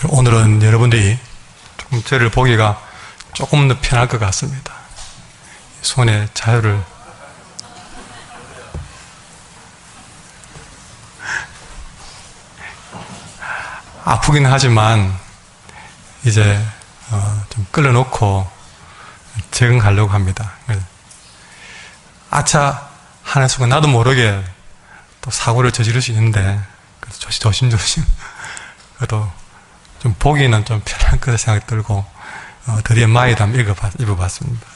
오늘은 여러분들이 좀 저를 보기가 조금 더 편할 것 같습니다. 손에 자유를 아프긴 하지만 이제 좀 끌어놓고 적응하려고 합니다. 아차 하는 순간 나도 모르게 또 사고를 저지를 수 있는데 그래서 조심조심 그래도 좀 보기는 좀 편할 거다 생각이 들고 드디어 마이도 한번 읽어봤습니다.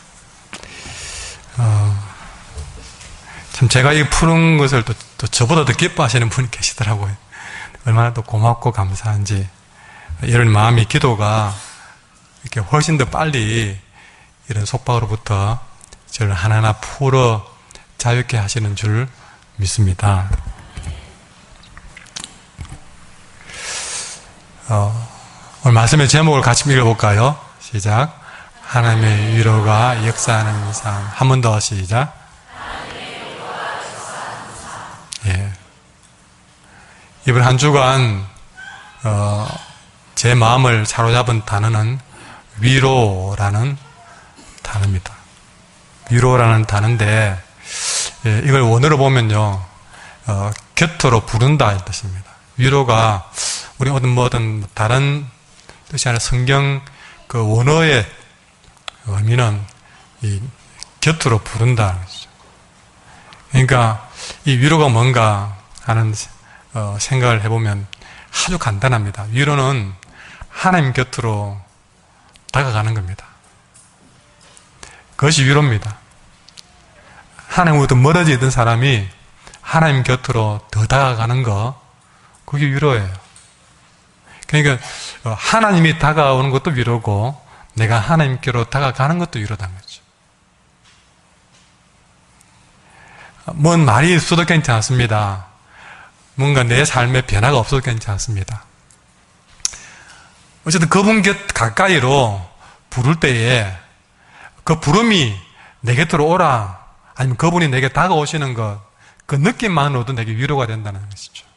참 제가 이 푸는 것을 또 저보다 더 기뻐하시는 분이 계시더라고요. 얼마나 또 고맙고 감사한지 이런 마음이 기도가 이렇게 훨씬 더 빨리 이런 속박으로부터 저를 하나하나 풀어 자유케 하시는 줄 믿습니다. 오늘 말씀의 제목을 같이 읽어볼까요? 시작. 하나님의 위로가 역사하는 삶. 한 번 더 시작. 예. 이번 한 주간 제 마음을 사로잡은 단어는 위로라는 단어입니다. 위로라는 단어인데 이걸 원어로 보면요 곁으로 부른다 이 뜻입니다. 위로가 우리 어떤 다른 뜻이 아니라 성경 그 원어의 의미는 이 곁으로 부른다. 그러니까 이 위로가 뭔가 하는 생각을 해보면 아주 간단합니다. 위로는 하나님 곁으로 다가가는 겁니다. 그것이 위로입니다. 하나님으로부터 멀어져 있던 사람이 하나님 곁으로 더 다가가는 거, 그게 위로예요. 그러니까 하나님이 다가오는 것도 위로고 내가 하나님께로 다가가는 것도 위로다는 거죠. 뭔 말이 있어도 괜찮습니다. 뭔가 내 삶에 변화가 없어도 괜찮습니다. 어쨌든 그분 곁 가까이로 부를 때에 그 부름이 내 곁으로 오라 아니면 그분이 내게 다가오시는 것, 그 느낌만으로도 내게 위로가 된다는 것이죠.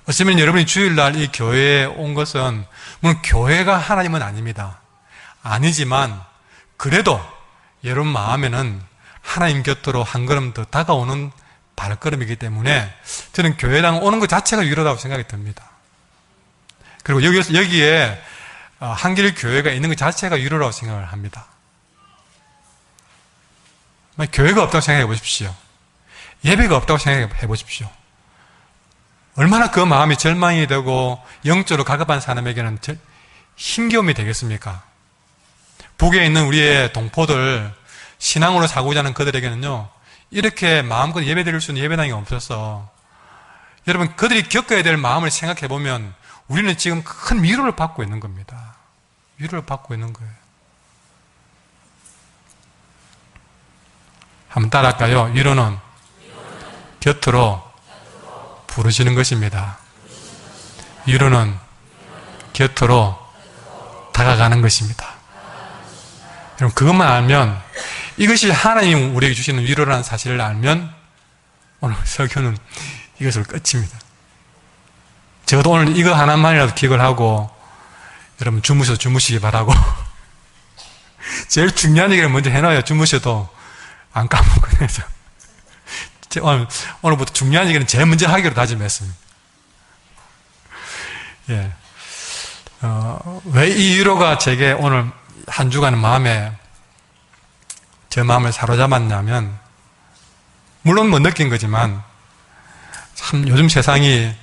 어쩌면 여러분이 주일날 이 교회에 온 것은 물론 교회가 하나님은 아닙니다. 아니지만 그래도 여러분 마음에는 하나님 곁으로 한 걸음 더 다가오는 발걸음이기 때문에 저는 교회당 오는 것 자체가 위로라고 생각이 듭니다. 그리고 여기에 한길 교회가 있는 것 자체가 위로라고 생각을 합니다. 교회가 없다고 생각해 보십시오. 예배가 없다고 생각해 보십시오. 얼마나 그 마음이 절망이 되고 영적으로 가급한 사람에게는 힘겨움이 되겠습니까? 북에 있는 우리의 동포들, 신앙으로 살고자 하는 그들에게는요, 이렇게 마음껏 예배 드릴 수 있는 예배당이 없어서 여러분 그들이 겪어야 될 마음을 생각해 보면 우리는 지금 큰 위로를 받고 있는 겁니다. 위로를 받고 있는 거예요. 한번 따라할까요? 위로는 곁으로 부르시는 것입니다. 위로는 곁으로 다가가는 것입니다. 여러분 그것만 알면, 이것이 하나님 우리에게 주시는 위로라는 사실을 알면 오늘 설교는 이것으로 끝입니다. 적어도 오늘 이거 하나만이라도 기억을 하고 여러분 주무시기 바라고 제일 중요한 얘기를 먼저 해놔야 주무셔도 안 까먹고. 그래서 오늘부터 중요한 얘기는 제일 먼저 하기로 다짐했습니다. 예. 왜 이 위로가 제게 오늘 한 주간 제 마음을 사로잡았냐면, 물론 뭐 느낀 거지만 참 요즘 세상이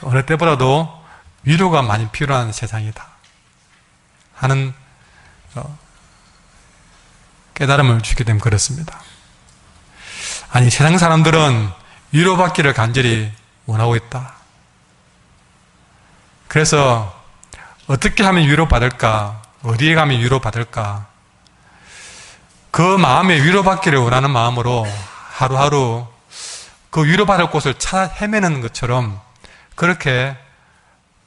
어느 때보다도 위로가 많이 필요한 세상이다 하는 깨달음을 주게 되면 그렇습니다. 아니, 세상 사람들은 위로받기를 간절히 원하고 있다. 그래서 어떻게 하면 위로받을까? 어디에 가면 위로받을까? 그 마음에 위로받기를 원하는 마음으로 하루하루 그 위로받을 곳을 찾아 헤매는 것처럼 그렇게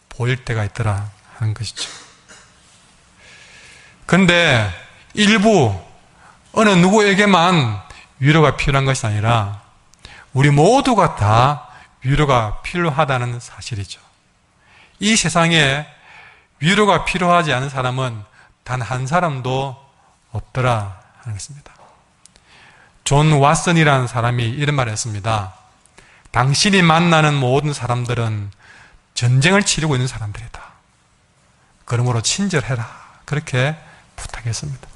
보일 때가 있더라 하는 것이죠. 그런데 일부 어느 누구에게만 위로가 필요한 것이 아니라 우리 모두가 다 위로가 필요하다는 사실이죠. 이 세상에 위로가 필요하지 않은 사람은 단 한 사람도 없더라 하는 것입니다. 존 왓슨이라는 사람이 이런 말을 했습니다. 당신이 만나는 모든 사람들은 전쟁을 치르고 있는 사람들이다. 그러므로 친절해라. 그렇게 부탁했습니다.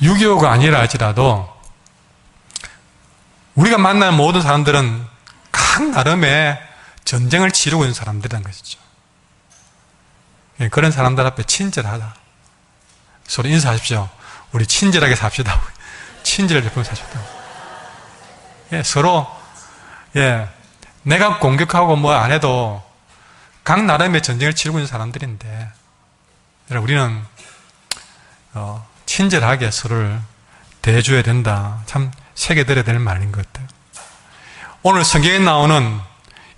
6.25가 아니라 할지라도 우리가 만나는 모든 사람들은 각 나름의 전쟁을 치르고 있는 사람들이라는 것이죠. 그런 사람들 앞에 친절하다. 서로 인사하십시오. 우리 친절하게 삽시다. 친절을 베풀며 삽시다. 예, 서로, 예, 내가 공격하고 뭐 안 해도 각 나름의 전쟁을 치르고 있는 사람들인데, 우리는, 친절하게 서로를 대해줘야 된다. 참, 새겨들어야 될 말인 것 같아요. 오늘 성경에 나오는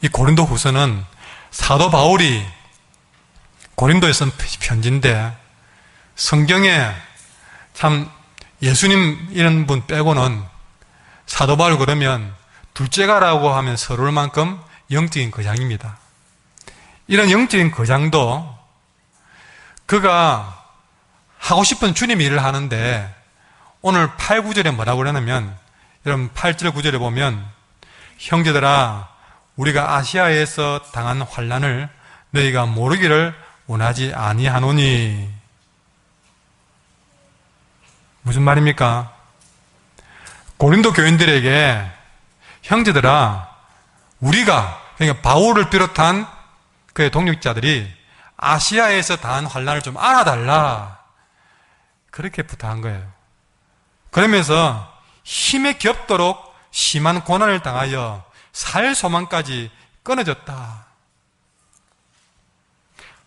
이 고린도 후서는 사도 바울이 고린도에 쓴 편지인데, 성경에 참 예수님 이런 분 빼고는 사도 바울 그러면 둘째가라고 하면 서러울 만큼 영적인 거장입니다. 이런 영적인 거장도 그가 하고 싶은 주님 일을 하는데 오늘 8, 9절에 뭐라고 그러냐면 여러분 8절, 9절에 보면 형제들아 우리가 아시아에서 당한 환난을 너희가 모르기를 원하지 아니하노니 무슨 말입니까? 고린도 교인들에게 형제들아 우리가 그러니까 바울을 비롯한 그의 동역자들이 아시아에서 당한 환난을 좀 알아달라 그렇게 부탁한 거예요. 그러면서 힘에 겹도록 심한 고난을 당하여 살 소망까지 끊어졌다.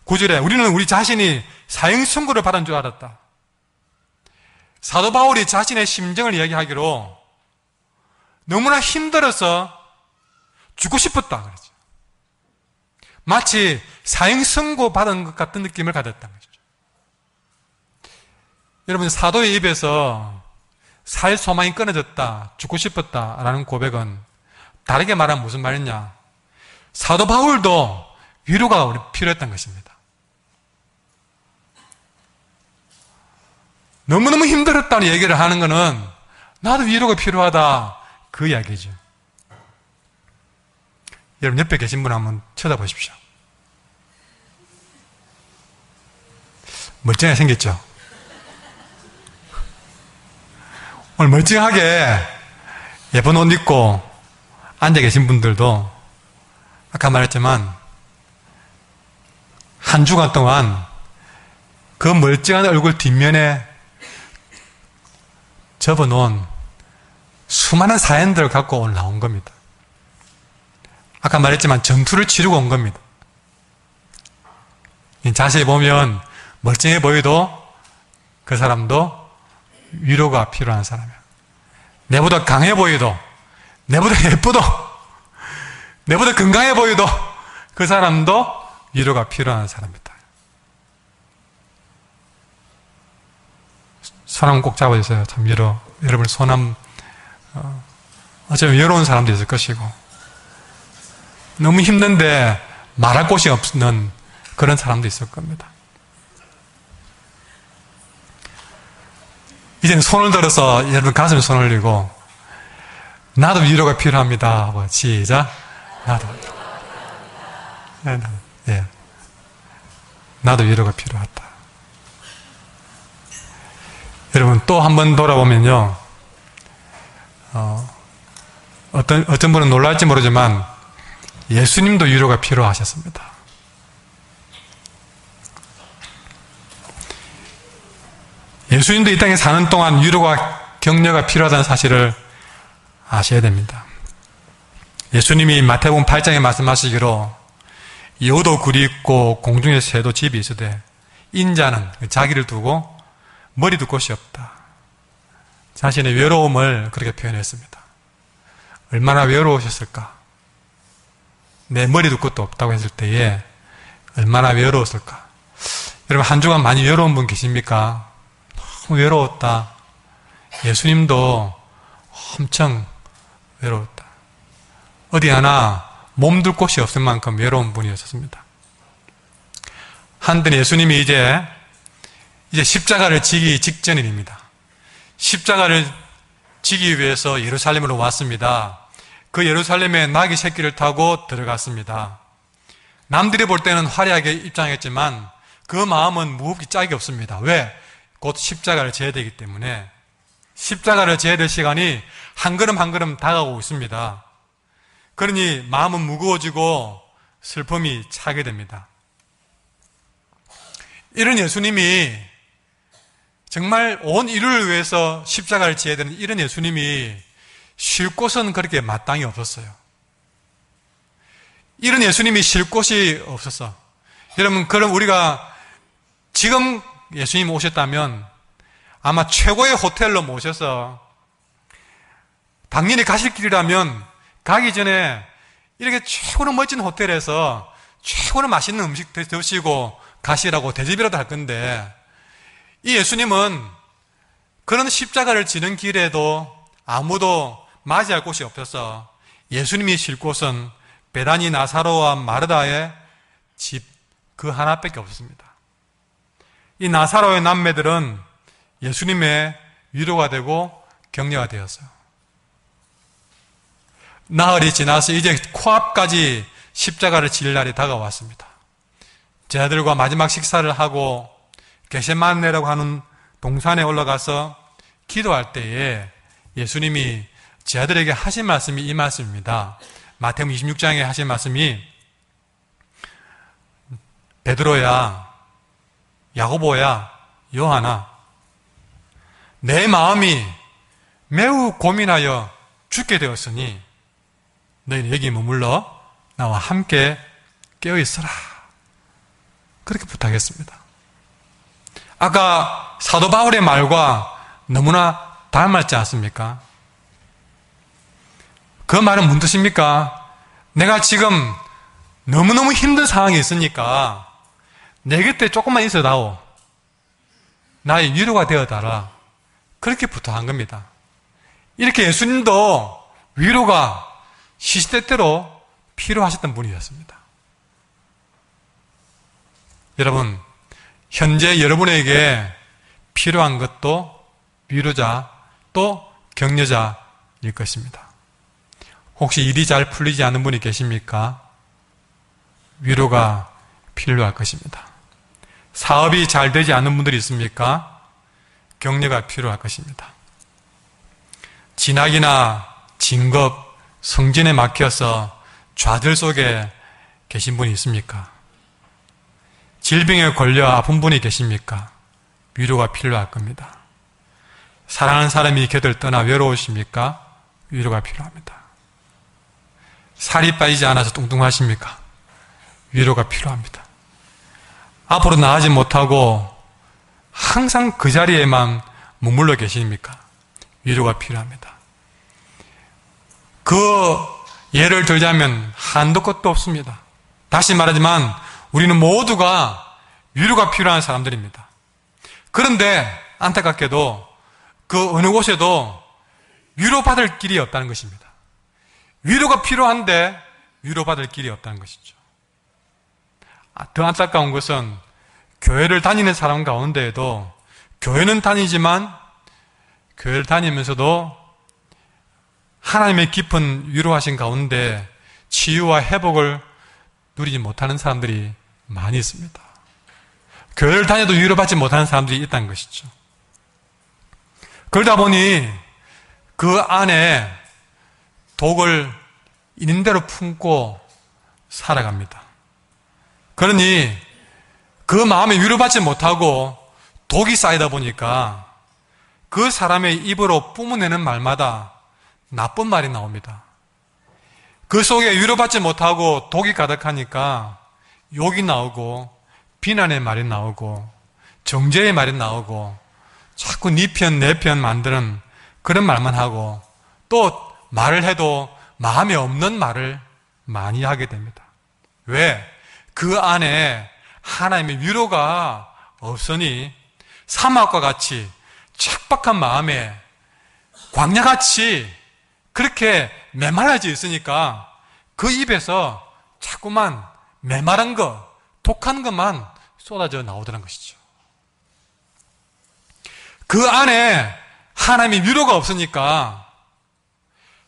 9절에 우리는 우리 자신이 사형 선고를 받은 줄 알았다. 사도 바울이 자신의 심정을 이야기하기로 너무나 힘들어서 죽고 싶었다 그러죠. 마치 사형 선고 받은 것 같은 느낌을 가졌다는 거죠. 여러분 사도의 입에서 살 소망이 끊어졌다, 죽고 싶었다라는 고백은 다르게 말하면 무슨 말이냐? 사도 바울도 위로가 필요했던 것입니다. 너무너무 힘들었다는 얘기를 하는 것은 나도 위로가 필요하다 그 이야기죠. 여러분 옆에 계신 분 한번 쳐다보십시오. 멀쩡하게 생겼죠? 오늘 멀쩡하게 예쁜 옷 입고 앉아 계신 분들도 아까 말했지만 한 주간 동안 그 멀쩡한 얼굴 뒷면에 접어놓은 수많은 사연들을 갖고 오늘 나온 겁니다. 아까 말했지만 전투를 치르고 온 겁니다. 자세히 보면 멀쩡해 보여도 그 사람도 위로가 필요한 사람이야. 내보다 강해 보여도, 내보다 예쁘도, 내보다 건강해 보여도 그 사람도 위로가 필요한 사람이다. 손 한번 꼭 잡아주세요. 참 위로. 여러분 손 한번 어쩌면 외로운 사람도 있을 것이고 너무 힘든데 말할 곳이 없는 그런 사람도 있을 겁니다. 이제는 손을 들어서 여러분 가슴에 손을 올리고 나도 위로가 필요합니다 하고 시작. 나도 예. 나도 위로가 필요하다. 여러분 또 한 번 돌아보면요 어떤 분은 놀랄지 모르지만 예수님도 위로가 필요하셨습니다. 예수님도 이 땅에 사는 동안 위로가 격려가 필요하다는 사실을 아셔야 됩니다. 예수님이 마태복음 8장에 말씀하시기로 여우도 굴이 있고 공중의 새도 집이 있으되 인자는 자기를 두고 머리 둘 곳이 없다. 자신의 외로움을 그렇게 표현했습니다. 얼마나 외로우셨을까? 내 머리 둘 곳도 없다고 했을 때에 얼마나 외로웠을까? 여러분 한 주간 많이 외로운 분 계십니까? 너무 외로웠다. 예수님도 엄청 외로웠다. 어디 하나 몸둘 곳이 없을 만큼 외로운 분이었습니다. 한때 예수님이 이제 십자가를 지기 직전입니다. 십자가를 지기 위해서 예루살렘으로 왔습니다. 그 예루살렘에 나귀 새끼를 타고 들어갔습니다. 남들이 볼 때는 화려하게 입장했지만 그 마음은 무겁기 짝이 없습니다. 왜? 곧 십자가를 져야 되기 때문에. 십자가를 져야 될 시간이 한 걸음 한 걸음 다가오고 있습니다. 그러니 마음은 무거워지고 슬픔이 차게 됩니다. 이런 예수님이 정말 온 인류를 위해서 십자가를 지어야 되는 이런 예수님이 쉴 곳은 그렇게 마땅히 없었어요. 이런 예수님이 쉴 곳이 없었어. 여러분, 그럼 우리가 지금 예수님 오셨다면 아마 최고의 호텔로 모셔서 당연히 가실 길이라면 가기 전에 이렇게 최고로 멋진 호텔에서 최고로 맛있는 음식 드시고 가시라고 대접이라도 할 건데 이 예수님은 그런 십자가를 지는 길에도 아무도 맞이할 곳이 없어서 예수님이 쉴 곳은 베다니 나사로와 마르다의 집 그 하나밖에 없었습니다. 이 나사로의 남매들은 예수님의 위로가 되고 격려가 되었어요. 나흘이 지나서 이제 코앞까지 십자가를 질 날이 다가왔습니다. 제자들과 마지막 식사를 하고 게세마네라고 하는 동산에 올라가서 기도할 때에 예수님이 제자들에게 하신 말씀이 이 말씀입니다. 마태복음 26장에 하신 말씀이 베드로야, 야고보야, 요한아, 내 마음이 매우 고민하여 죽게 되었으니 너희는 여기 머물러 나와 함께 깨어있어라. 그렇게 부탁했습니다. 아까 사도 바울의 말과 너무나 닮았지 않습니까? 그 말은 무슨 뜻입니까? 내가 지금 너무너무 힘든 상황이 있으니까 내 곁에 조금만 있어다오. 나의 위로가 되어달라. 그렇게 부탁한 겁니다. 이렇게 예수님도 위로가 시시때때로 필요하셨던 분이었습니다. 여러분, 현재 여러분에게 필요한 것도 위로자 또 격려자일 것입니다. 혹시 일이 잘 풀리지 않는 분이 계십니까? 위로가 필요할 것입니다. 사업이 잘 되지 않는 분들이 있습니까? 격려가 필요할 것입니다. 진학이나 진급, 성진에 막혀서 좌절 속에 계신 분이 있습니까? 질병에 걸려 아픈 분이 계십니까? 위로가 필요할 겁니다. 사랑하는 사람이 곁을 떠나 외로우십니까? 위로가 필요합니다. 살이 빠지지 않아서 뚱뚱하십니까? 위로가 필요합니다. 앞으로 나아지 못하고 항상 그 자리에만 머물러 계십니까? 위로가 필요합니다. 그 예를 들자면 한도 끝도 없습니다. 다시 말하지만 우리는 모두가 위로가 필요한 사람들입니다. 그런데 안타깝게도 그 어느 곳에도 위로받을 길이 없다는 것입니다. 위로가 필요한데 위로받을 길이 없다는 것이죠. 더 안타까운 것은 교회를 다니는 사람 가운데에도 교회는 다니지만 교회를 다니면서도 하나님의 깊은 위로하신 가운데 치유와 회복을 누리지 못하는 사람들이 많이 있습니다. 교회를 다녀도 위로받지 못하는 사람들이 있다는 것이죠. 그러다 보니 그 안에 독을 있는 대로 품고 살아갑니다. 그러니 그 마음에 위로받지 못하고 독이 쌓이다 보니까 그 사람의 입으로 뿜어내는 말마다 나쁜 말이 나옵니다. 그 속에 위로받지 못하고 독이 가득하니까 욕이 나오고 비난의 말이 나오고 정죄의 말이 나오고 자꾸 네 편, 내 편 만드는 그런 말만 하고 또 말을 해도 마음에 없는 말을 많이 하게 됩니다. 왜? 그 안에 하나님의 위로가 없으니 사막과 같이 척박한 마음에 광야같이 그렇게 메말라져 있으니까 그 입에서 자꾸만 메마른 것, 독한 것만 쏟아져 나오더란 것이죠. 그 안에 하나님의 위로가 없으니까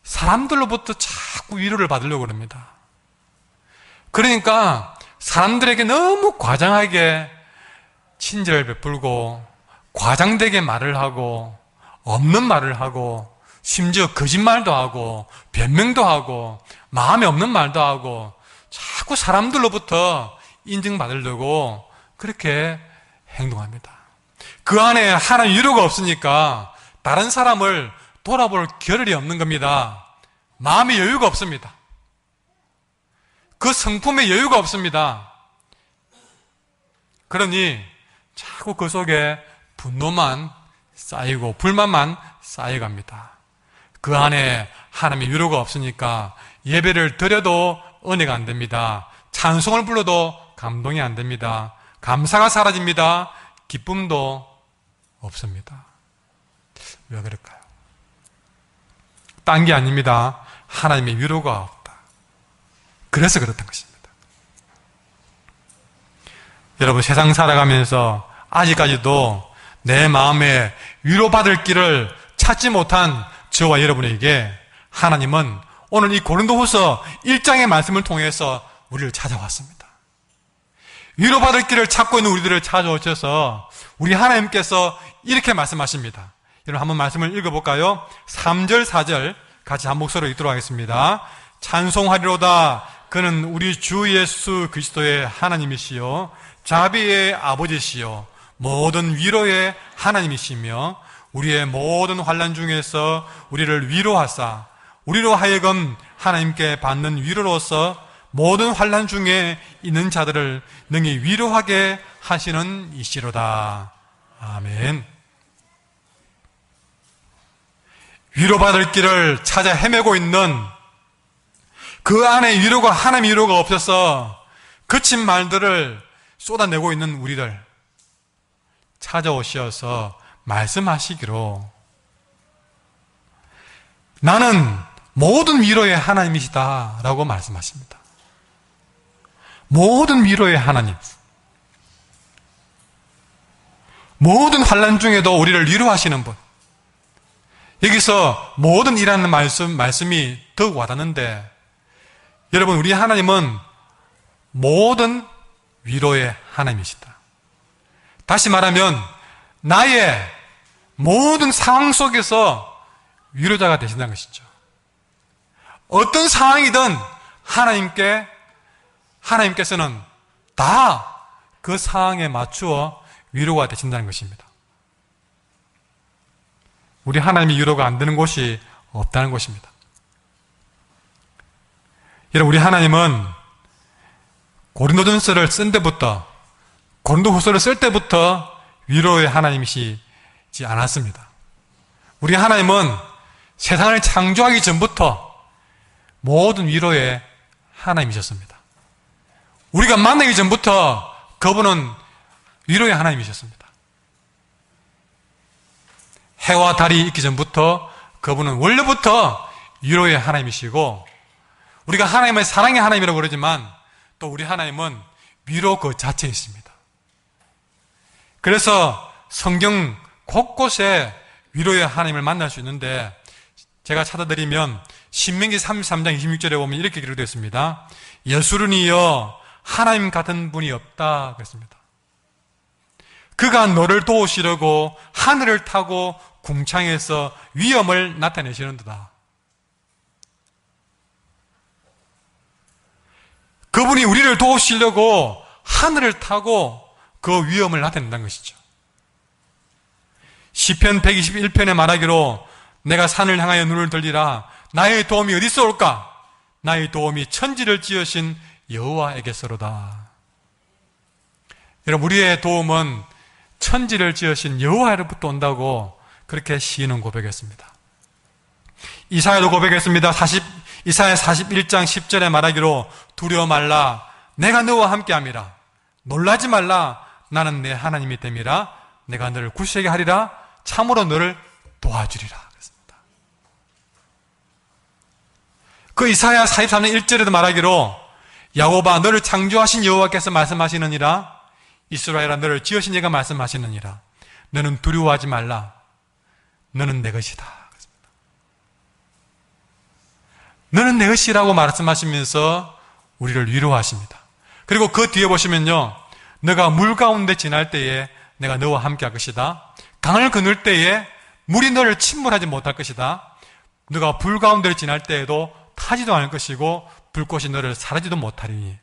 사람들로부터 자꾸 위로를 받으려고 합니다. 그러니까 사람들에게 너무 과장하게 친절을 베풀고 과장되게 말을 하고 없는 말을 하고 심지어 거짓말도 하고 변명도 하고 마음에 없는 말도 하고 자꾸 사람들로부터 인정받으려고 그렇게 행동합니다. 그 안에 하나님 위로가 없으니까 다른 사람을 돌아볼 겨를이 없는 겁니다. 마음의 여유가 없습니다. 그 성품의 여유가 없습니다. 그러니 자꾸 그 속에 분노만 쌓이고 불만만 쌓여갑니다. 그 안에 하나님의 위로가 없으니까 예배를 드려도 은혜가 안 됩니다. 찬송을 불러도 감동이 안 됩니다. 감사가 사라집니다. 기쁨도 없습니다. 왜 그럴까요? 딴 게 아닙니다. 하나님의 위로가 없다. 그래서 그렇다는 것입니다. 여러분, 세상 살아가면서 아직까지도 내 마음에 위로받을 길을 찾지 못한 저와 여러분에게 하나님은 오늘 이 고린도후서 1장의 말씀을 통해서 우리를 찾아왔습니다. 위로받을 길을 찾고 있는 우리들을 찾아오셔서 우리 하나님께서 이렇게 말씀하십니다. 여러분 한번 말씀을 읽어볼까요? 3절 4절 같이 한 목소리로 읽도록 하겠습니다. 찬송하리로다. 그는 우리 주 예수 그리스도의 하나님이시요 자비의 아버지시요 모든 위로의 하나님이시며 우리의 모든 환난 중에서 우리를 위로하사 우리로 하여금 하나님께 받는 위로로서 모든 환난 중에 있는 자들을 능히 위로하게 하시는 이시로다. 아멘. 위로받을 길을 찾아 헤매고 있는 그 안에 위로가 하나님의 위로가 없어서 거친 말들을 쏟아내고 있는 우리들 찾아오셔서 말씀하시기로 나는 모든 위로의 하나님이시다 라고 말씀하십니다. 모든 위로의 하나님, 모든 환난 중에도 우리를 위로하시는 분. 여기서 모든 이라는 말씀이 더욱 와닿는데 여러분, 우리 하나님은 모든 위로의 하나님이시다. 다시 말하면 나의 모든 상황 속에서 위로자가 되신다는 것이죠. 어떤 상황이든 하나님께서는 다 그 상황에 맞추어 위로가 되신다는 것입니다. 우리 하나님의 위로가 안 되는 곳이 없다는 것입니다. 여러분, 우리 하나님은 고린도전서를 쓴 때부터 고린도후서를 쓸 때부터 위로의 하나님이시지 않았습니다. 우리 하나님은 세상을 창조하기 전부터 모든 위로의 하나님이셨습니다. 우리가 만나기 전부터 그분은 위로의 하나님이셨습니다. 해와 달이 있기 전부터 그분은 원래부터 위로의 하나님이시고 우리가 하나님의 사랑의 하나님이라고 그러지만 또 우리 하나님은 위로 그 자체이십니다. 그래서 성경 곳곳에 위로의 하나님을 만날 수 있는데 제가 찾아드리면 신명기 33장 26절에 보면 이렇게 기록되어 있습니다. 예수르니여 하나님 같은 분이 없다 그랬습니다. 그가 너를 도우시려고 하늘을 타고 궁창에서 위엄을 나타내시는도다. 그분이 우리를 도우시려고 하늘을 타고 그 위엄을 나타낸다는 것이죠. 시편 121편에 말하기로 내가 산을 향하여 눈을 들리라. 나의 도움이 어디서 올까? 나의 도움이 천지를 지으신 여호와에게서로다. 여러분, 우리의 도움은 천지를 지으신 여호와로부터 온다고 그렇게 시인은 고백했습니다. 이사야도 고백했습니다. 이사야 41장 10절에 말하기로 두려워 말라. 내가 너와 함께함이라. 놀라지 말라. 나는 내 하나님이 됨이라. 내가 너를 굳세게 하리라. 참으로 너를 도와주리라. 그랬습니다. 그 이사야 43장 1절에도 말하기로 야곱아 너를 창조하신 여호와께서 말씀하시느니라. 이스라엘아 너를 지으신 이가 말씀하시느니라. 너는 두려워하지 말라. 너는 내 것이다. 너는 내 것이라고 말씀하시면서 우리를 위로하십니다. 그리고 그 뒤에 보시면요, 너가 물 가운데 지날 때에 내가 너와 함께 할 것이다. 강을 건널 때에 물이 너를 침몰하지 못할 것이다. 너가 불 가운데를 지날 때에도 타지도 않을 것이고 불꽃이 너를 사르지도 못하리니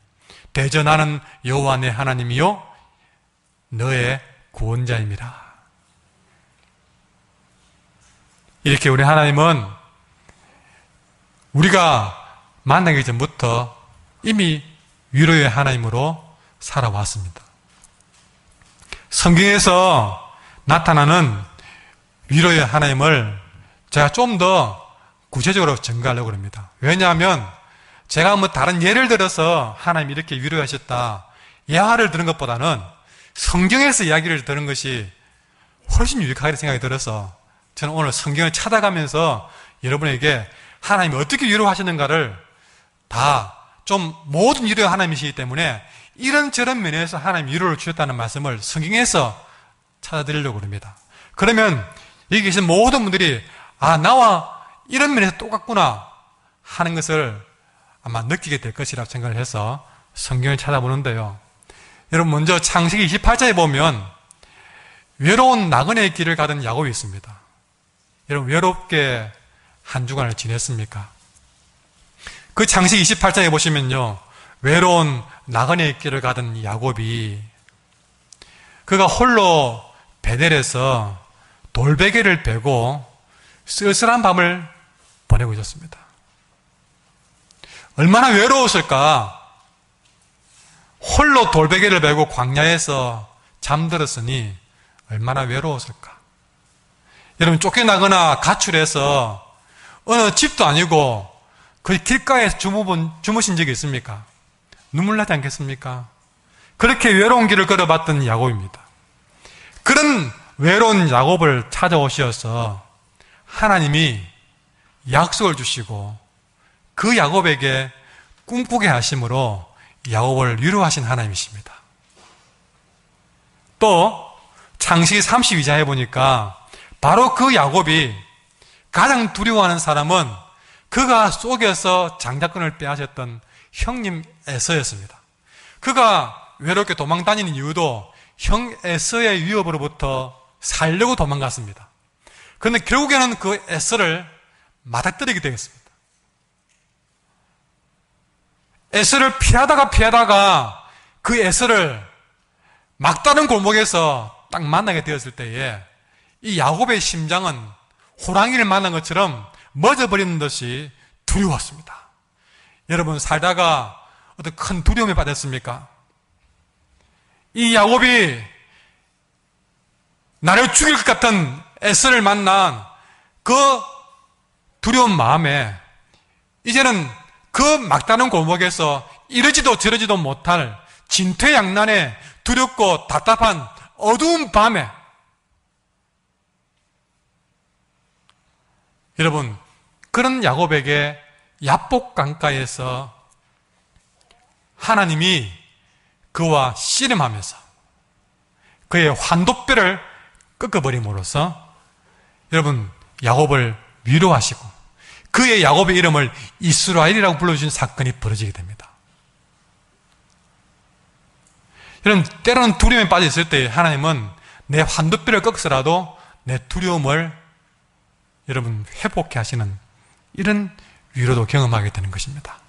대저 나는 여호와 내 하나님이요 너의 구원자임이라. 이렇게 우리 하나님은 우리가 만나기 전부터 이미 위로의 하나님으로 살아왔습니다. 성경에서 나타나는 위로의 하나님을 제가 좀 더 구체적으로 전가하려고 합니다. 왜냐하면 제가 뭐 다른 예를 들어서 하나님이 이렇게 위로하셨다 예화를 들은 것보다는 성경에서 이야기를 들은 것이 훨씬 유익하게 생각이 들어서 저는 오늘 성경을 찾아가면서 여러분에게 하나님이 어떻게 위로하시는가를 다 좀 모든 위로의 하나님이시기 때문에 이런저런 면에서 하나님 위로를 주셨다는 말씀을 성경에서 찾아드리려고 합니다. 그러면 여기 계신 모든 분들이 나와 이런 면에서 똑같구나 하는 것을 아마 느끼게 될 것이라고 생각을 해서 성경을 찾아보는데요. 여러분 먼저 창세기 28장에 보면 외로운 나그네의 길을 가던 야곱이 있습니다. 여러분 외롭게 한 주간을 지냈습니까? 그 창세기 28장에 보시면요, 외로운 나그네의 길을 가던 야곱이 그가 홀로 베델에서 돌베개를 베고 쓸쓸한 밤을 보내고 있었습니다. 얼마나 외로웠을까? 홀로 돌베개를 베고 광야에서 잠들었으니 얼마나 외로웠을까? 여러분 쫓겨나거나 가출해서 어느 집도 아니고 그 길가에 주무신 적이 있습니까? 눈물 나지 않겠습니까? 그렇게 외로운 길을 걸어봤던 야곱입니다. 그런 외로운 야곱을 찾아오셔서 하나님이 약속을 주시고 그 야곱에게 꿈꾸게 하심으로 야곱을 위로하신 하나님이십니다. 또 창세기 32장에 보니까 바로 그 야곱이 가장 두려워하는 사람은 그가 속여서 장자권을 빼앗았던 형님 에서였습니다. 그가 외롭게 도망다니는 이유도 형 에서의 위협으로부터 살려고 도망갔습니다. 그런데 결국에는 그 에서를 맞아떨리게 되었습니다. 에서를 피하다가 그 에서를 막다른 골목에서 딱 만나게 되었을 때에 이 야곱의 심장은 호랑이를 만난 것처럼 멎어버리는 듯이 두려웠습니다. 여러분 살다가 어떤 큰 두려움에 빠졌습니까? 이 야곱이 나를 죽일 것 같은 에서를 만난 그 두려운 마음에 이제는 그 막다른 골목에서 이러지도 저러지도 못할 진퇴양난의 두렵고 답답한 어두운 밤에 여러분 그런 야곱에게 야복 강가에서 하나님이 그와 씨름하면서 그의 환도뼈를 꺾어버림으로써 여러분 야곱을 위로하시고 그의 야곱의 이름을 이스라엘이라고 불러주신 사건이 벌어지게 됩니다. 여러분 때로는 두려움에 빠져 있을 때 하나님은 내 환도뼈를 꺾어서라도 내 두려움을 여러분 회복해 하시는 이런 위로도 경험하게 되는 것입니다.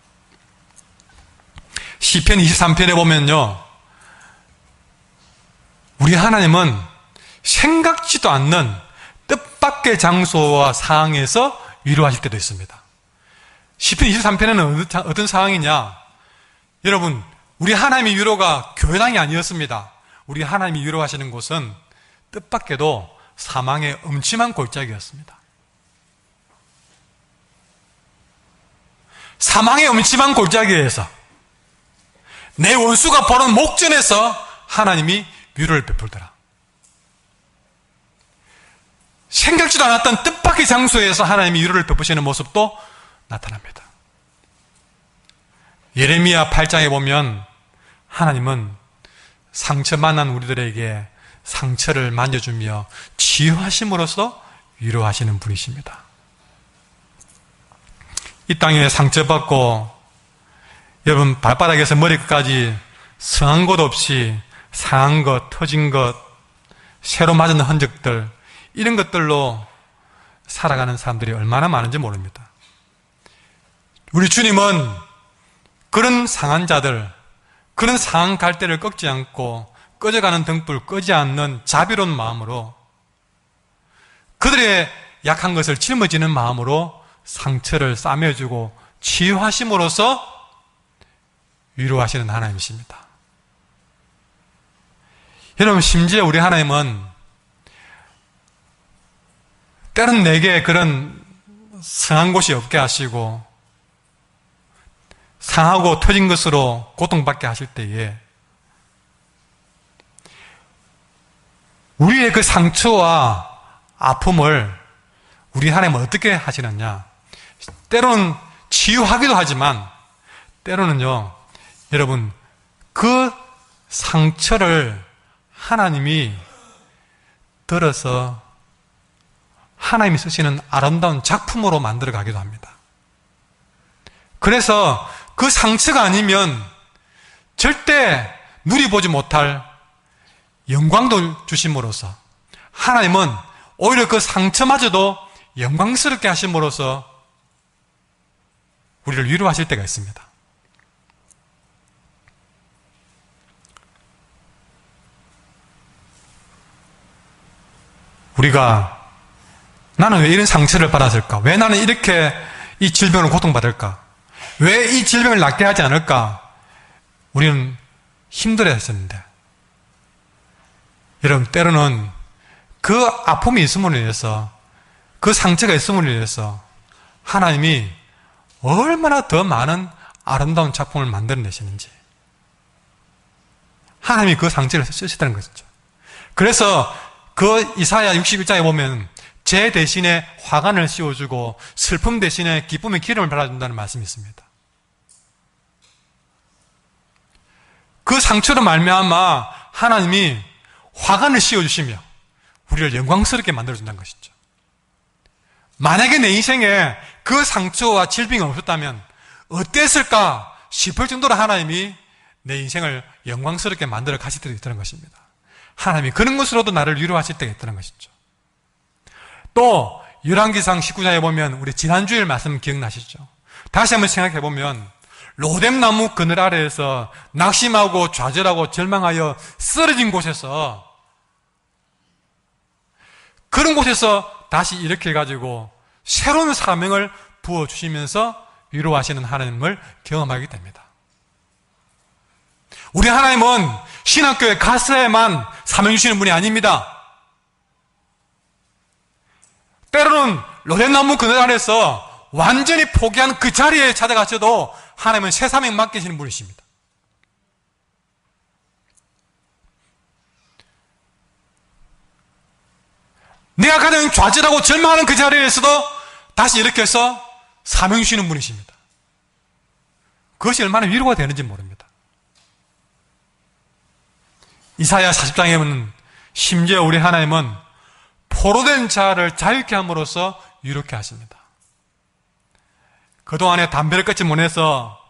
시편 23편에 보면요, 우리 하나님은 생각지도 않는 뜻밖의 장소와 상황에서 위로하실 때도 있습니다. 시편 23편에는 어떤 상황이냐? 여러분 우리 하나님의 위로가 교회당이 아니었습니다. 우리 하나님이 위로하시는 곳은 뜻밖에도 사망의 음침한 골짜기였습니다. 사망의 음침한 골짜기에서 내 원수가 보는 목전에서 하나님이 위로를 베풀더라. 생각지도 않았던 뜻밖의 장소에서 하나님이 위로를 베푸시는 모습도 나타납니다. 예레미야 8장에 보면 하나님은 상처 만난 우리들에게 상처를 만져주며 치유하심으로써 위로하시는 분이십니다. 이 땅에 상처받고 여러분 발바닥에서 머리끝까지 성한 곳 없이 상한 것, 터진 것, 새로 맞은 흔적들, 이런 것들로 살아가는 사람들이 얼마나 많은지 모릅니다. 우리 주님은 그런 상한 자들, 그런 상한 갈대를 꺾지 않고 꺼져가는 등불 끄지 않는 자비로운 마음으로 그들의 약한 것을 짊어지는 마음으로 상처를 싸매주고 치유하심으로써 위로하시는 하나님이십니다. 여러분, 심지어 우리 하나님은 때론 내게 그런 상한 곳이 없게 하시고 상하고 터진 것으로 고통받게 하실 때에 우리의 그 상처와 아픔을 우리 하나님은 어떻게 하시느냐? 때로는 치유하기도 하지만 때로는요, 여러분, 그 상처를 하나님이 들어서 하나님이 쓰시는 아름다운 작품으로 만들어 가기도 합니다. 그래서 그 상처가 아니면 절대 누리보지 못할 영광도 주심으로써 하나님은 오히려 그 상처마저도 영광스럽게 하심으로써 우리를 위로하실 때가 있습니다. 우리가 나는 왜 이런 상처를 받았을까? 왜 나는 이렇게 이 질병을 고통받을까? 왜 이 질병을 낫게 하지 않을까? 우리는 힘들어 했었는데 여러분, 때로는 그 아픔이 있음으로 인해서, 그 상처가 있음으로 인해서 하나님이 얼마나 더 많은 아름다운 작품을 만들어내시는지 하나님이 그 상처를 쓰시다는 것이죠. 그래서 그 이사야 61장에 보면 죄 대신에 화관을 씌워주고 슬픔 대신에 기쁨의 기름을 발라준다는 말씀이 있습니다. 그 상처로 말미암아 하나님이 화관을 씌워주시며 우리를 영광스럽게 만들어준다는 것이죠. 만약에 내 인생에 그 상처와 질병이 없었다면 어땠을까 싶을 정도로 하나님이 내 인생을 영광스럽게 만들어 가실 때도 있다는 것입니다. 하나님이 그런 것으로도 나를 위로하실 때가 있다는 것이죠. 또 열왕기상 19장에 보면 우리 지난주일 말씀 기억나시죠? 다시 한번 생각해 보면 로뎀나무 그늘 아래에서 낙심하고 좌절하고 절망하여 쓰러진 곳에서 그런 곳에서 다시 일으켜 가지고 새로운 사명을 부어주시면서 위로하시는 하나님을 경험하게 됩니다. 우리 하나님은 신학교에 갔어야만 사명 주시는 분이 아닙니다. 때로는 로뎀나무 그늘 아래서 완전히 포기한 그 자리에 찾아가셔도 하나님은 새 사명 맡기시는 분이십니다. 내가 가장 좌절하고 절망하는 그 자리에서도 다시 일으켜서 사명 주시는 분이십니다. 그것이 얼마나 위로가 되는지 모릅니다. 이사야 40장에 보면 심지어 우리 하나님은 포로된 자를 자유케 함으로써 위로케 하십니다. 그동안에 담배를 끊지 못해서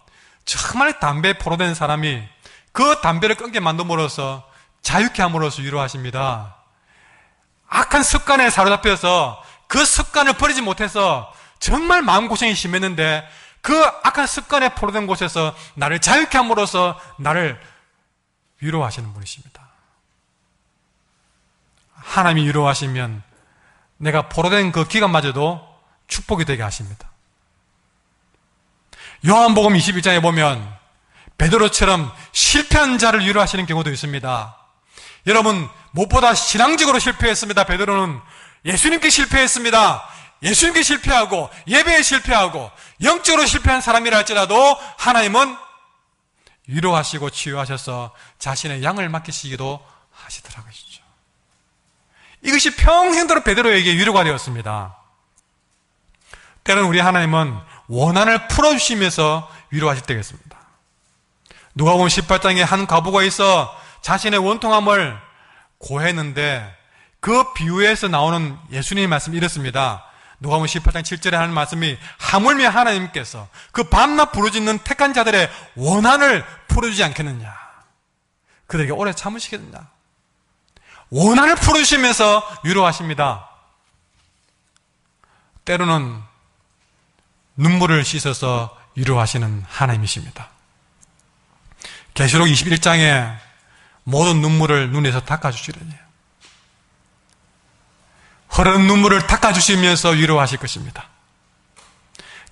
정말 담배에 포로된 사람이 그 담배를 끊게 만듦으로써 자유케 함으로써 위로하십니다. 악한 습관에 사로잡혀서 그 습관을 버리지 못해서 정말 마음고생이 심했는데 그 악한 습관에 포로된 곳에서 나를 자유케 함으로써 나를 위로하시는 분이십니다. 하나님이 위로하시면 내가 포로된 그 기간마저도 축복이 되게 하십니다. 요한복음 21장에 보면 베드로처럼 실패한 자를 위로하시는 경우도 있습니다. 여러분, 무엇보다 신앙적으로 실패했습니다. 베드로는 예수님께 실패했습니다. 예수님께 실패하고 예배에 실패하고 영적으로 실패한 사람이라 할지라도 하나님은 위로하시고 치유하셔서 자신의 양을 맡기시기도 하시더라고요. 이것이 평생도록 베드로에게 위로가 되었습니다. 때로는 우리 하나님은 원한을 풀어주시면서 위로하실 때가 있습니다. 누가복음 18장에 한 과부가 있어 자신의 원통함을 고했는데 그 비유에서 나오는 예수님의 말씀이 이렇습니다. 누가복음 18장 7절에 하는 말씀이 하물며 하나님께서 그 밤낮 부르짖는 택한 자들의 원한을 풀어주지 않겠느냐, 그들에게 오래 참으시겠느냐. 원한을 풀어주시면서 위로하십니다. 때로는 눈물을 씻어서 위로하시는 하나님이십니다. 계시록 21장에 모든 눈물을 눈에서 닦아주시려니 흐르는 눈물을 닦아주시면서 위로하실 것입니다.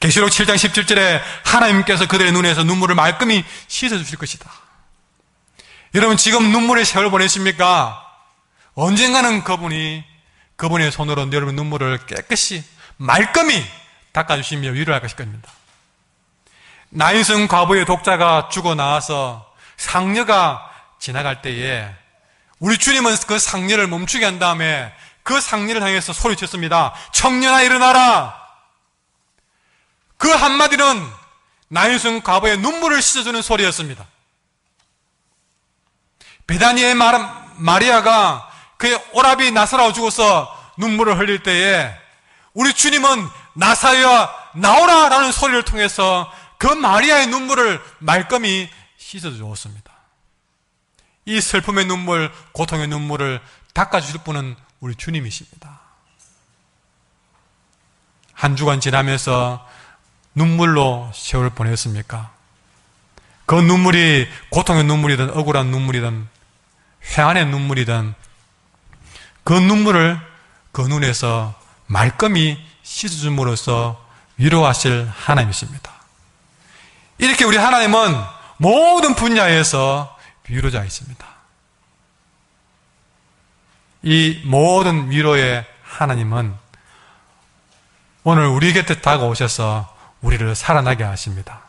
계시록 7장 17절에 하나님께서 그들의 눈에서 눈물을 말끔히 씻어주실 것이다. 여러분, 지금 눈물의 세월 보내십니까? 언젠가는 그분의 손으로 여러분 눈물을 깨끗이 말끔히 닦아주시며 위로할 것일 겁니다. 나인성 과부의 독자가 죽어 나와서 상녀가 지나갈 때에 우리 주님은 그 상녀를 멈추게 한 다음에 그 상녀를 향해서 소리쳤습니다. 청년아, 일어나라. 그 한마디는 나인성 과부의 눈물을 씻어주는 소리였습니다. 베다니의 마리아가 그의 오라비 나사로가 죽어서 눈물을 흘릴 때에 우리 주님은 나사로야 나오라 라는 소리를 통해서 그 마리아의 눈물을 말끔히 씻어주었습니다. 이 슬픔의 눈물, 고통의 눈물을 닦아주실 분은 우리 주님이십니다. 한 주간 지나면서 눈물로 세월을 보냈습니까? 그 눈물이 고통의 눈물이든 억울한 눈물이든 회한의 눈물이든 그 눈물을 그 눈에서 말끔히 씻어줌으로써 위로하실 하나님이십니다. 이렇게 우리 하나님은 모든 분야에서 위로자이십니다. 이 모든 위로의 하나님은 오늘 우리 곁에 다가오셔서 우리를 살아나게 하십니다.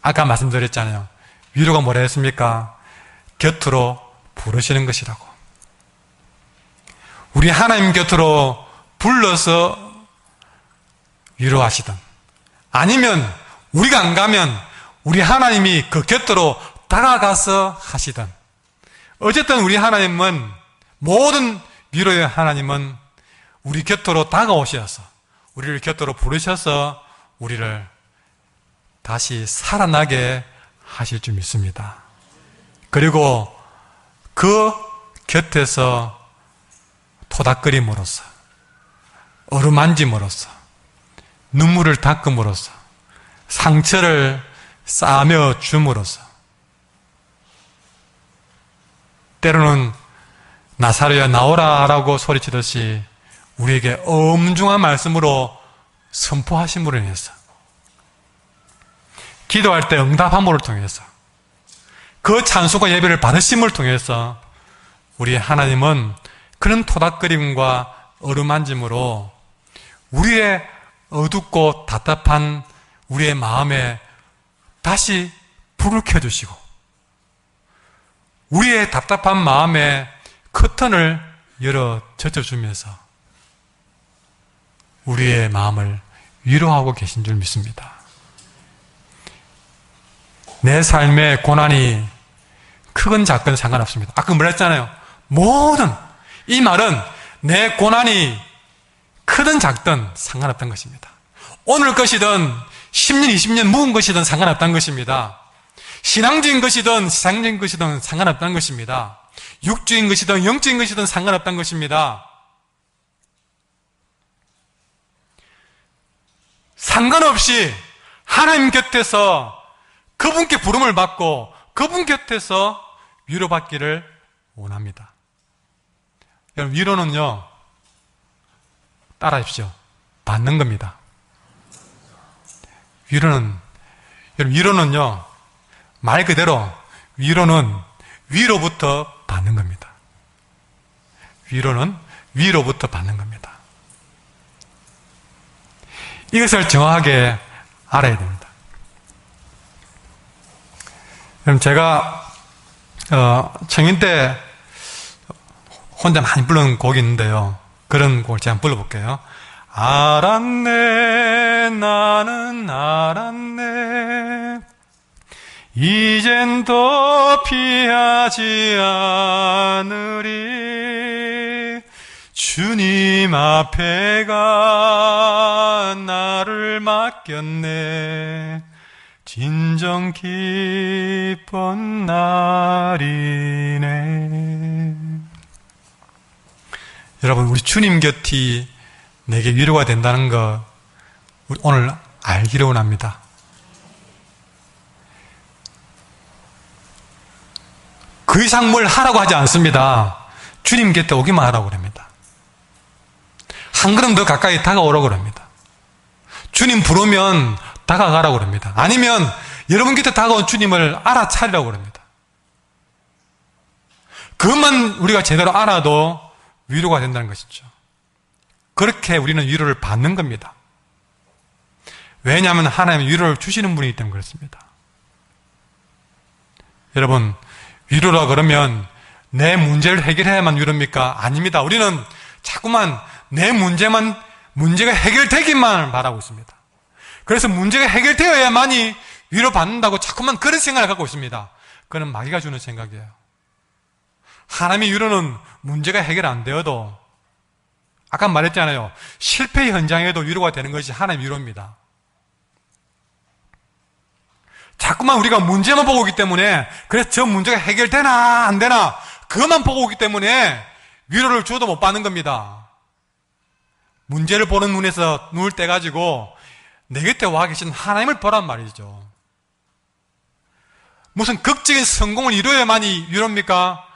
아까 말씀드렸잖아요. 위로가 뭐라 했습니까? 곁으로 부르시는 것이라고. 우리 하나님 곁으로 불러서 위로하시든 아니면 우리가 안 가면 우리 하나님이 그 곁으로 다가가서 하시든, 어쨌든 우리 하나님은, 모든 위로의 하나님은 우리 곁으로 다가오셔서 우리를 곁으로 부르셔서 우리를 다시 살아나게 하실 줄 믿습니다. 그리고 그 곁에서 토닥거림으로써, 어루만짐으로써, 눈물을 닦음으로써, 상처를 싸며 줌으로써, 때로는 나사로야 나오라 라고 소리치듯이 우리에게 엄중한 말씀으로 선포하심으로 인해서, 기도할 때 응답함으로 통해서, 그 찬송과 예배를 받으심을 통해서 우리 하나님은 그런 토닥거림과 어루만짐으로 우리의 어둡고 답답한 우리의 마음에 다시 불을 켜주시고, 우리의 답답한 마음에 커튼을 열어 젖어주면서 우리의 마음을 위로하고 계신 줄 믿습니다. 내 삶의 고난이 크건 작건 상관없습니다. 아까 말했잖아요. 모든, 이 말은 내 고난이 크든 작든 상관없다는 것입니다. 오늘 것이든 10년, 20년 묵은 것이든 상관없다는 것입니다. 신앙적인 것이든 세상적인 것이든 상관없다는 것입니다. 육적인 것이든 영적인 것이든 상관없다는 것입니다. 상관없이 하나님 곁에서 그분께 부름을 받고 그분 곁에서 위로받기를 원합니다. 여러분, 위로는요, 따라하십시오. 받는 겁니다. 위로는요, 말 그대로 위로는 위로부터 받는 겁니다. 위로는 위로부터 받는 겁니다. 이것을 정확하게 알아야 됩니다. 그럼 제가 청인 때 혼자 많이 부르는 곡이 있는데요. 그런 곡을 제가 한번 불러볼게요. 알았네, 나는 알았네, 이제 이젠도 피하지 않으리. 주님 앞에가 나를 맡겼네. 진정 기쁜 날이네. 여러분, 우리 주님 곁이 내게 위로가 된다는 거 우리 오늘 알기를 원합니다. 그 이상 뭘 하라고 하지 않습니다. 주님 곁에 오기만 하라고 그럽니다. 한 걸음 더 가까이 다가오라고 그럽니다. 주님 부르면 다가가라고 그럽니다. 아니면 여러분 곁에 다가온 주님을 알아차리라고 그럽니다. 그것만 우리가 제대로 알아도 위로가 된다는 것이죠. 그렇게 우리는 위로를 받는 겁니다. 왜냐하면 하나님은 위로를 주시는 분이기 때문에 그렇습니다. 여러분, 위로라 그러면 내 문제를 해결해야만 위로입니까? 아닙니다. 우리는 자꾸만 내 문제가 해결되기만 바라고 있습니다. 그래서 문제가 해결되어야만이 위로받는다고 자꾸만 그런 생각을 갖고 있습니다. 그건 마귀가 주는 생각이에요. 하나님의 위로는 문제가 해결 안 되어도, 아까 말했잖아요. 실패 현장에도 위로가 되는 것이 하나님의 위로입니다. 자꾸만 우리가 문제만 보고 오기 때문에, 그래서 저 문제가 해결되나 안 되나 그것만 보고 오기 때문에 위로를 줘도 못 받는 겁니다. 문제를 보는 눈에서 눈을 떼가지고 내 곁에 와 계신 하나님을 보란 말이죠. 무슨 극적인 성공을 이루어야만이 위로입니까?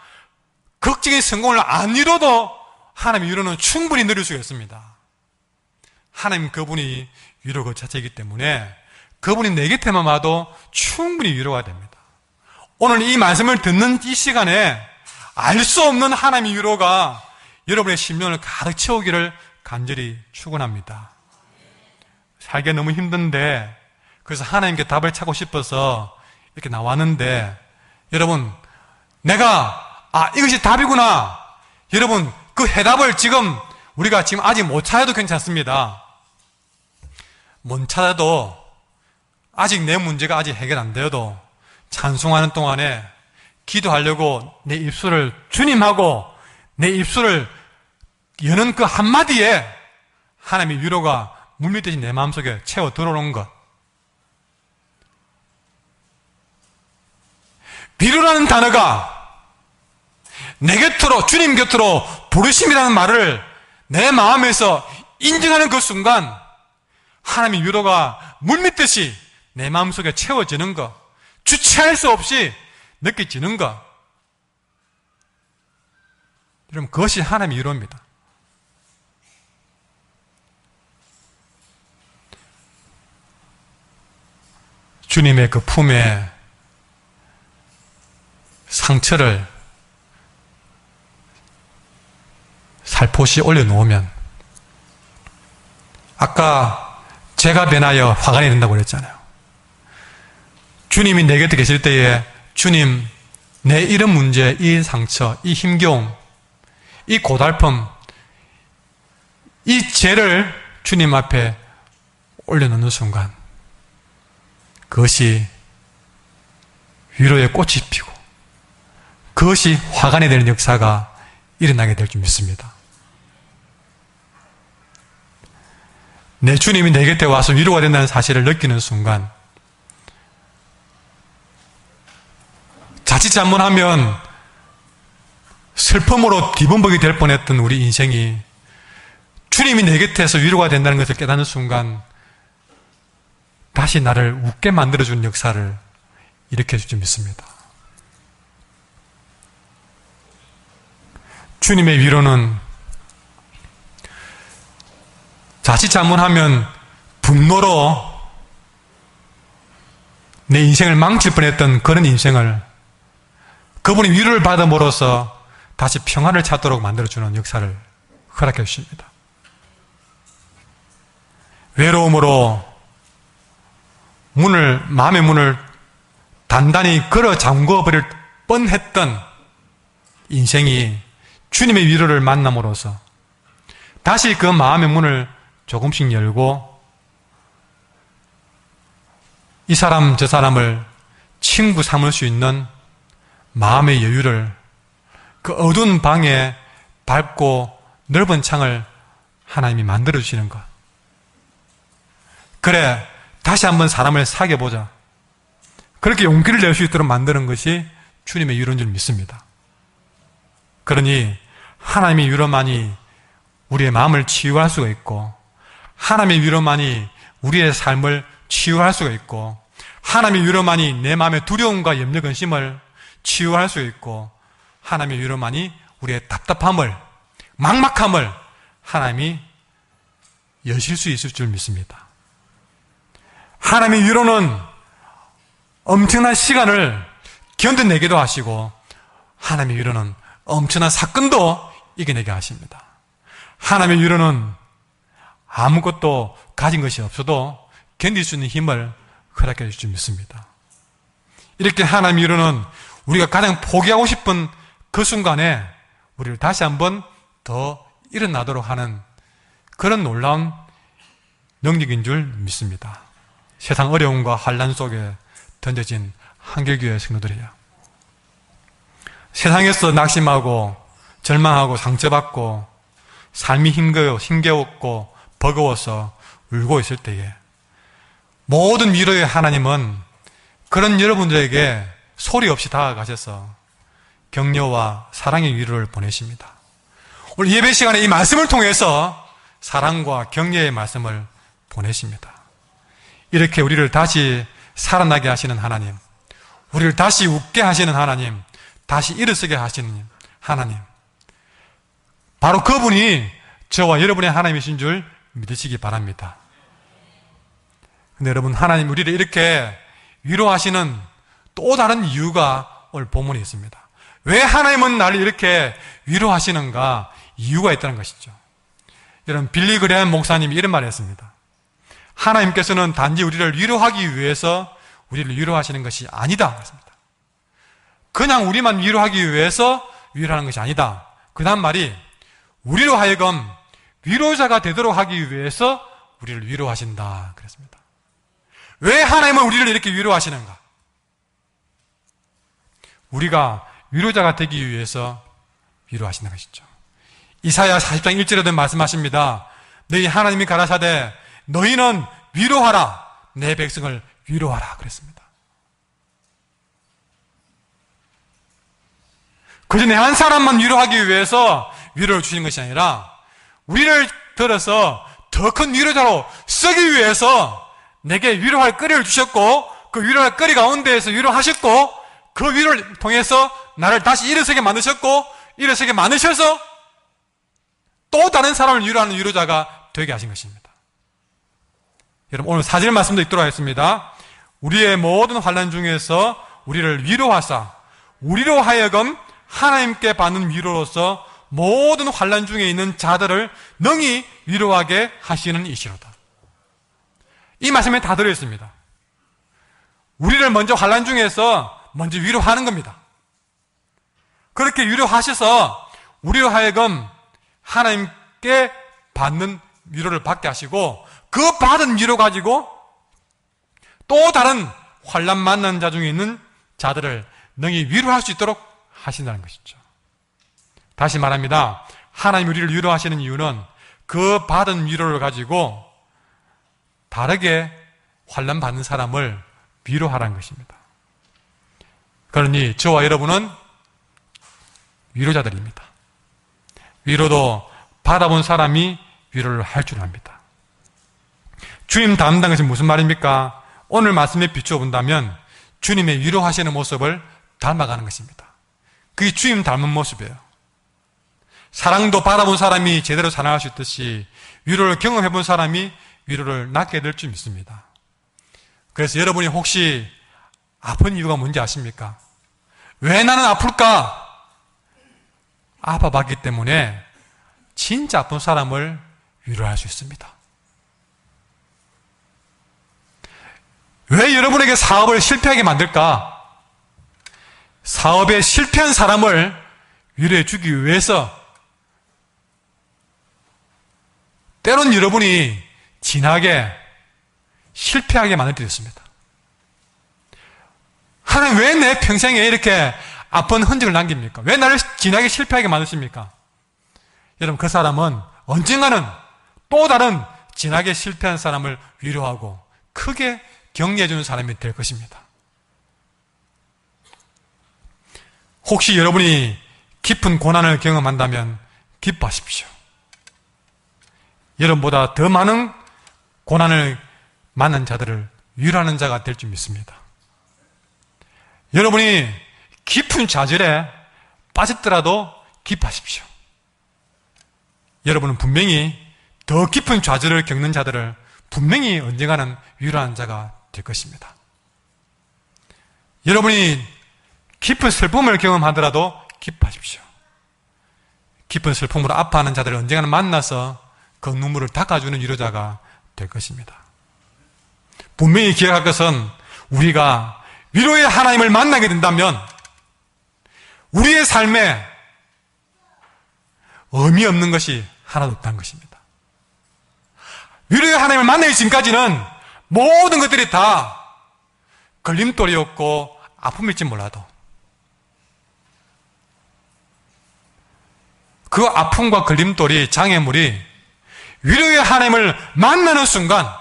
극적인 성공을 안 이뤄도 하나님의 위로는 충분히 누릴 수가 있습니다. 하나님 그분이 위로 그 자체이기 때문에 그분이 내 곁에만 와도 충분히 위로가 됩니다. 오늘 이 말씀을 듣는 이 시간에 알 수 없는 하나님의 위로가 여러분의 심령을 가득 채우기를 간절히 축원합니다. 살기가 너무 힘든데, 그래서 하나님께 답을 찾고 싶어서 이렇게 나왔는데, 여러분, 내가 이것이 답이구나. 여러분, 그 해답을 우리가 지금 아직 못 찾아도 괜찮습니다. 못 찾아도, 아직 내 문제가 아직 해결 안 되어도 찬송하는 동안에 기도하려고 내 입술을 주님하고 내 입술을 여는 그 한마디에 하나님의 위로가 물밀듯이 내 마음속에 채워 들어오는 것. 위로라는 단어가 내 곁으로, 주님 곁으로 부르심이라는 말을 내 마음에서 인정하는 그 순간 하나님의 위로가 물밀듯이 내 마음속에 채워지는 것, 주체할 수 없이 느껴지는 것. 여러분, 그것이 하나님의 위로입니다. 주님의 그 품에 상처를 살포시 올려놓으면, 아까 죄가 변하여 화관이 된다고 그랬잖아요. 주님이 내 곁에 계실 때에 주님, 내 이런 문제, 이 상처, 이 힘겨움, 이 고달픔, 이 죄를 주님 앞에 올려놓는 순간 그것이 위로의 꽃이 피고 그것이 화관이 되는 역사가 일어나게 될 줄 믿습니다. 내 주님이 내 곁에 와서 위로가 된다는 사실을 느끼는 순간, 자칫 잘못하면 슬픔으로 뒤범벅이 될 뻔했던 우리 인생이 주님이 내 곁에서 위로가 된다는 것을 깨닫는 순간 다시 나를 웃게 만들어주는 역사를 일으켜 줄 줄 믿습니다. 주님의 위로는 자칫 잘못하면 분노로 내 인생을 망칠 뻔했던 그런 인생을 그분이 위로를 받음으로써 다시 평안을 찾도록 만들어주는 역사를 허락해 주십니다. 외로움으로 마음의 문을 단단히 걸어 잠궈버릴 뻔했던 인생이 주님의 위로를 만남으로써 다시 그 마음의 문을 조금씩 열고 이 사람 저 사람을 친구 삼을 수 있는 마음의 여유를 그 어두운 방에 밝고 넓은 창을 하나님이 만들어주시는 것. 그래, 다시 한번 사람을 사귀어보자. 그렇게 용기를 낼 수 있도록 만드는 것이 주님의 위로인 줄 믿습니다. 그러니 하나님의 위로만이 우리의 마음을 치유할 수가 있고, 하나님의 위로만이 우리의 삶을 치유할 수가 있고, 하나님의 위로만이 내 마음의 두려움과 염려 근심을 치유할 수 있고, 하나님의 위로만이 우리의 답답함을, 막막함을 하나님이 여실 수 있을 줄 믿습니다. 하나님의 위로는 엄청난 시간을 견뎌내기도 하시고, 하나님의 위로는 엄청난 사건도 이겨내게 하십니다. 하나님의 위로는 아무것도 가진 것이 없어도 견딜 수 있는 힘을 허락해 주실 줄 믿습니다. 이렇게 하나님의 위로는 우리가 가장 포기하고 싶은 그 순간에 우리를 다시 한번 더 일어나도록 하는 그런 놀라운 능력인 줄 믿습니다. 세상 어려움과 환난 속에 던져진 한길교회 성도들이야. 세상에서 낙심하고 절망하고 상처받고 삶이 힘겨웠고 버거워서 울고 있을 때에 모든 위로의 하나님은 그런 여러분들에게 소리 없이 다가가셔서 격려와 사랑의 위로를 보내십니다. 오늘 예배 시간에 이 말씀을 통해서 사랑과 격려의 말씀을 보내십니다. 이렇게 우리를 다시 살아나게 하시는 하나님, 우리를 다시 웃게 하시는 하나님, 다시 일어서게 하시는 하나님, 바로 그분이 저와 여러분의 하나님이신 줄 믿으시기 바랍니다. 근데 여러분, 하나님 우리를 이렇게 위로하시는 또 다른 이유가 오늘 본문에 있습니다. 왜 하나님은 나를 이렇게 위로하시는가? 이유가 있다는 것이죠. 여러분, 빌리 그레엄 목사님이 이런 말을 했습니다. 하나님께서는 단지 우리를 위로하기 위해서 우리를 위로하시는 것이 아니다. 그냥 우리만 위로하기 위해서 위로하는 것이 아니다. 그 다음 말이 우리로 하여금 위로자가 되도록 하기 위해서 우리를 위로하신다 그랬습니다. 왜 하나님은 우리를 이렇게 위로하시는가? 우리가 위로자가 되기 위해서 위로하시는 것이죠. 이사야 40장 1절에도 말씀하십니다. 너희 하나님이 가라사대 너희는 위로하라, 내 백성을 위로하라 그랬습니다. 그저 내 한 사람만 위로하기 위해서 위로를 주시는 것이 아니라 우리를 들어서 더 큰 위로자로 쓰기 위해서 내게 위로할 거리를 주셨고, 그 위로할 거리 가운데에서 위로하셨고, 그 위로를 통해서 나를 다시 일어서게 만드셨고, 일어서게 만드셔서 또 다른 사람을 위로하는 위로자가 되게 하신 것입니다. 여러분, 오늘 4절 말씀도 있도록 하겠습니다. 우리의 모든 환난 중에서 우리를 위로하사 우리로 하여금 하나님께 받는 위로로서 모든 환난 중에 있는 자들을 능히 위로하게 하시는 이시로다. 이 말씀에 다 들어있습니다. 우리를 먼저 환난 중에서 먼저 위로하는 겁니다. 그렇게 위로하셔서 우리로 하여금 하나님께 받는 위로를 받게 하시고, 그 받은 위로 가지고 또 다른 환난 만난 자 중에 있는 자들을 능히 위로할 수 있도록 하신다는 것이죠. 다시 말합니다. 하나님 우리를 위로하시는 이유는 그 받은 위로를 가지고 다르게 환난 받는 사람을 위로하라는 것입니다. 그러니 저와 여러분은 위로자들입니다. 위로도 받아본 사람이 위로를 할 줄 압니다. 주님 닮는 것이 무슨 말입니까? 오늘 말씀에 비추어 본다면 주님의 위로하시는 모습을 닮아가는 것입니다. 그게 주님 닮은 모습이에요. 사랑도 받아본 사람이 제대로 사랑할 수 있듯이 위로를 경험해본 사람이 위로를 낫게 될 줄 믿습니다. 그래서 여러분이 혹시 아픈 이유가 뭔지 아십니까? 왜 나는 아플까? 아파봤기 때문에 진짜 아픈 사람을 위로할 수 있습니다. 왜 여러분에게 사업을 실패하게 만들까? 사업에 실패한 사람을 위로해 주기 위해서, 때론 여러분이 진하게 실패하게 만들 때도 있습니다. 하나님 왜 내 평생에 이렇게 아픈 흔적을 남깁니까? 왜 나를 지나게 실패하게 만드십니까? 여러분, 그 사람은 언젠가는 또 다른 지나게 실패한 사람을 위로하고 크게 격려해주는 사람이 될 것입니다. 혹시 여러분이 깊은 고난을 경험한다면 기뻐하십시오. 여러분보다 더 많은 고난을 만난 자들을 위로하는 자가 될 줄 믿습니다. 여러분이 깊은 좌절에 빠졌더라도 기뻐하십시오. 여러분은 분명히 더 깊은 좌절을 겪는 자들을 분명히 언젠가는 위로하는 자가 될 것입니다. 여러분이 깊은 슬픔을 경험하더라도 기뻐하십시오. 깊은 슬픔으로 아파하는 자들을 언젠가는 만나서 그 눈물을 닦아주는 위로자가 될 것입니다. 분명히 기억할 것은 우리가 위로의 하나님을 만나게 된다면 우리의 삶에 의미 없는 것이 하나도 없다는 것입니다. 위로의 하나님을 만나기 전까지는 모든 것들이 다 걸림돌이었고 아픔일지 몰라도 그 아픔과 걸림돌이, 장애물이 위로의 하나님을 만나는 순간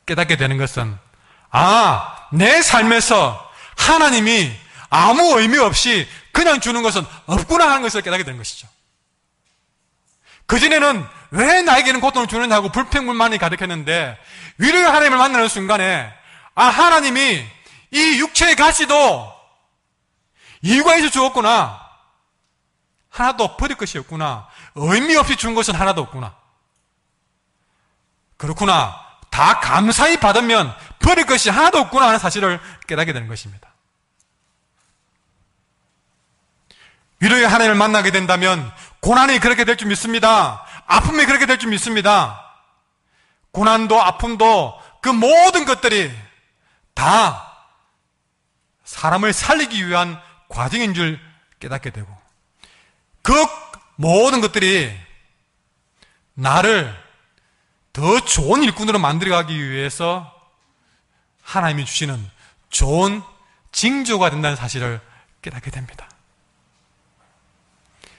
깨닫게 되는 것은 내 삶에서 하나님이 아무 의미 없이 그냥 주는 것은 없구나 하는 것을 깨닫게 되는 것이죠. 그전에는 왜 나에게는 고통을 주느냐고 불평불만이 가득했는데 위로의 하나님을 만나는 순간에 하나님이 이 육체의 가치도 이유가 있어 주었구나. 하나도 버릴 것이 없구나. 의미 없이 준 것은 하나도 없구나. 그렇구나. 다 감사히 받으면 버릴 것이 하나도 없구나 하는 사실을 깨닫게 되는 것입니다. 위로의 하나님을 만나게 된다면 고난이 그렇게 될 줄 믿습니다. 아픔이 그렇게 될 줄 믿습니다. 고난도 아픔도 그 모든 것들이 다 사람을 살리기 위한 과정인 줄 깨닫게 되고 그 모든 것들이 나를 더 좋은 일꾼으로 만들어가기 위해서 하나님이 주시는 좋은 징조가 된다는 사실을 깨닫게 됩니다.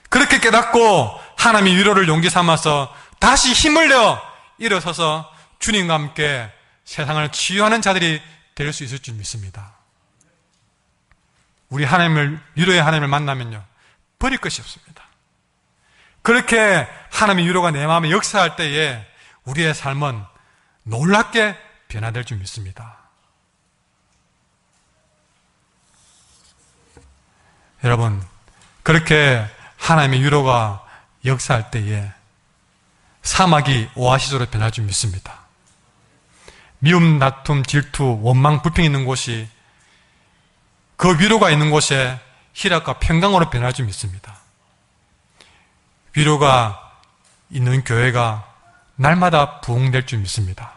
그렇게 깨닫고 하나님이 위로를 용기 삼아서 다시 힘을 내어 일어서서 주님과 함께 세상을 치유하는 자들이 될 수 있을 줄 믿습니다. 우리 위로의 하나님을 만나면요 버릴 것이 없습니다. 그렇게 하나님의 위로가 내 마음에 역사할 때에 우리의 삶은 놀랍게 변화될 줄 믿습니다. 여러분, 그렇게 하나님의 위로가 역사할 때에 사막이 오아시스로 변할 줄 믿습니다. 미움, 다툼, 질투, 원망, 불평이 있는 곳이 그 위로가 있는 곳에 희락과 평강으로 변할 줄 믿습니다. 위로가 있는 교회가 날마다 부흥될 줄 믿습니다.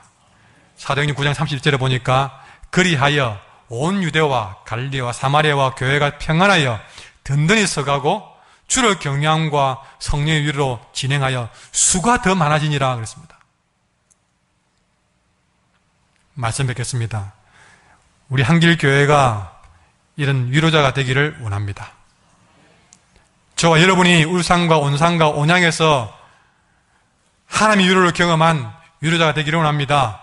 사도행전 9장 31절에 보니까 그리하여 온 유대와 갈릴리와 사마리아와 교회가 평안하여 든든히 서가고 주를 경외함과 성령의 위로로 진행하여 수가 더 많아지니라 그랬습니다. 말씀 뵙겠습니다. 우리 한길교회가 이런 위로자가 되기를 원합니다. 저와 여러분이 울산과 온산과 온양에서 하나님의 위로를 경험한 위로자가 되기를 원합니다.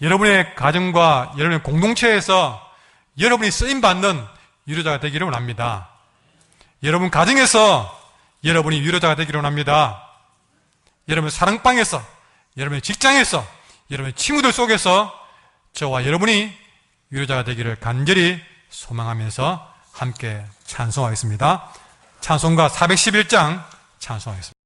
여러분의 가정과 여러분의 공동체에서 여러분이 쓰임받는 위로자가 되기를 원합니다. 여러분 가정에서 여러분이 위로자가 되기를 원합니다. 여러분 사랑방에서, 여러분의 직장에서, 여러분의 친구들 속에서 저와 여러분이 위로자가 되기를 간절히 소망하면서 함께 찬송하겠습니다. 찬송가 411장 찬송하겠습니다.